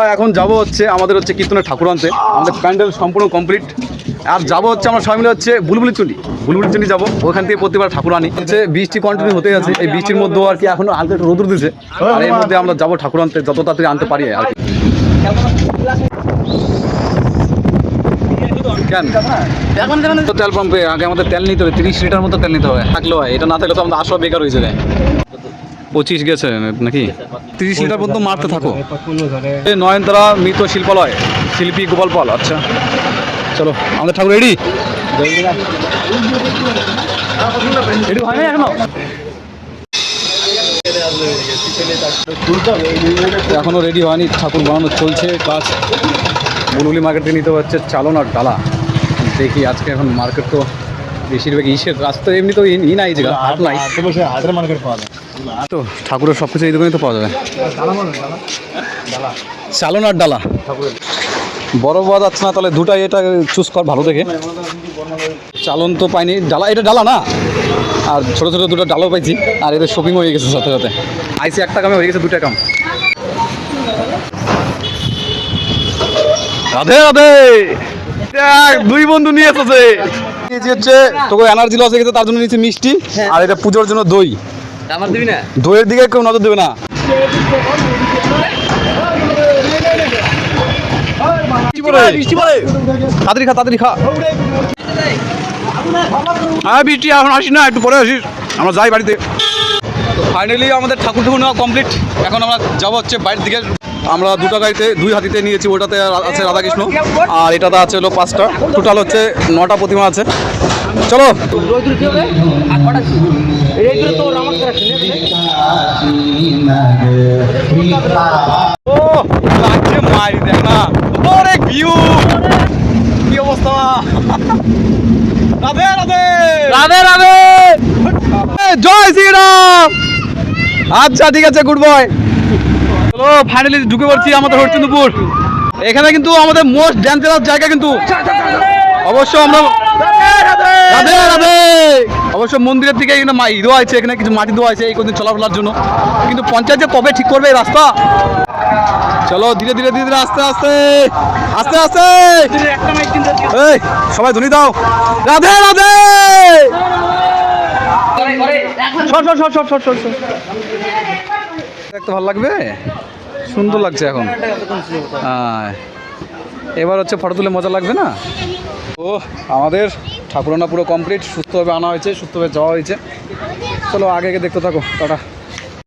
এখন যাব হচ্ছে আমাদের হচ্ছে কীর্তনের ঠাকুর আনতে। আমাদের প্যান্ডেল সম্পূর্ণ কমপ্লিট। আর যাব হচ্ছে আমরা সবাই মিলে হচ্ছে বুলবুলির চন্ডী যাবো। ওখান থেকে প্রতিবার ঠাকুর আনি। হচ্ছে বৃষ্টি কন্টিনিউ হতে আছে। এই বৃষ্টির মধ্যেও আর কি এখনো হালকা একটু রোদ দিছে। আর এর মধ্যে আমরা যাবো ঠাকুর আনতে, যত তাড়াতাড়ি আনতে পারি আর কি। কেন তেল পাম্পে আগে আমাদের তেল নিতে হবে, 30 লিটার মতো তেল নিতে হবে। থাকলেও হয়, এটা না থাকলে তো আমাদের আসা বেকার হয়ে যাবে। 25 গেছে নাকি? 30 লিটার পর্যন্ত মারতে থাকো। নয়নতারা মৃত শিল্পালয়, শিল্পী গোপাল পাল। আচ্ছা চলো, আমাদের ঠাকুর রেডি? হয় না এখনো? এখনো রেডি হয়নি, ঠাকুর বানানো চলছে কাজ। বুলবুলি মার্কেট থেকে নিতে হচ্ছে চালন আর ডালা। দেখি আজকে এখন মার্কেট তো বেশিরভাগ ইসের কাজ তো এমনি তো ই নাই, যে হাট নাই তো ঠাকুরের সব কিছু এই দোকানে তো পাওয়া যাবে। চালন আর ডালা বড় পাওয়া যাচ্ছে না, তাহলে দুটাই এটা চুজ কর ভালো দেখে। চালন তো পাইনি, ডালা, এটা ডালা না, আর ছোটো ছোটো দুটো ডালাও পাইছি। আর এদের শপিং হয়ে গেছে সাথে সাথে, আইসি একটা কামে হয়ে গেছে, 2টা কাম। রাধে রাধে, দুই বন্ধু নিয়ে এসেছে। হচ্ছে তোকে এনার্জি লস হয়ে গেছে, তার জন্য নিচ্ছে মিষ্টি। আর এটা পুজোর জন্য দই। আমার দিবি না, দইয়ের দিকে কেউ নজর দেবে না। তাড়াতাড়ি খা। হ্যাঁ বৃষ্টি এখন আসিস না, একটু পরে আসিস, আমরা যাই বাড়িতে। ফাইনালি আমাদের ঠাকুর নেওয়া কমপ্লিট। এখন আমরা যাবো হচ্ছে বাইরের দিকে। আমরা 2টা গাড়িতে 2 হাতিতে নিয়েছি। ওটাতে আছে রাধাকৃষ্ণ, আর এটাতে আছে হলো 5টা। টোটাল হচ্ছে 9টা প্রতিমা আছে। চলো মারি দেখ না, অনেক ভিউ, কি অবস্থা। রাধে রাধে রাধে রাধে, জয় শ্রীরাম। আচ্ছা ঠিক আছে, গুড বয়। চলো ফাইনালি ঢুকে পড়ছি আমাদের হরচন্দ্রপুর। এখানে কিন্তু আমাদের মোস্ট ডেঞ্জারাস জায়গা কিন্তু। অবশ্য আমরা রাধে রাধে, অবশ্য মন্দিরের দিকে এখানে দেওয়া আছে, এখানে কিছু মাটি দেওয়া আছে এই কদিন চলাফেরার জন্য। কিন্তু পঞ্চায়েত যে কবে ঠিক করবে এই রাস্তা। চলো ধীরে ধীরে ধীরে ধীরে, আস্তে আস্তে আস্তে আস্তে। এই সবাই ধ্বনি দাও, রাধে রাধে। দেখতে ভালো লাগবে, সুন্দর লাগছে এখন। এবার হচ্ছে ফটো তুলে মজা লাগবে না? ও আমাদের ঠাকুরানা পুরো কমপ্লিট, সুস্থভাবে আনা হয়েছে, সুস্থভাবে যাওয়া হয়েছে। চলো আগে দেখতে থাকো, টাটা।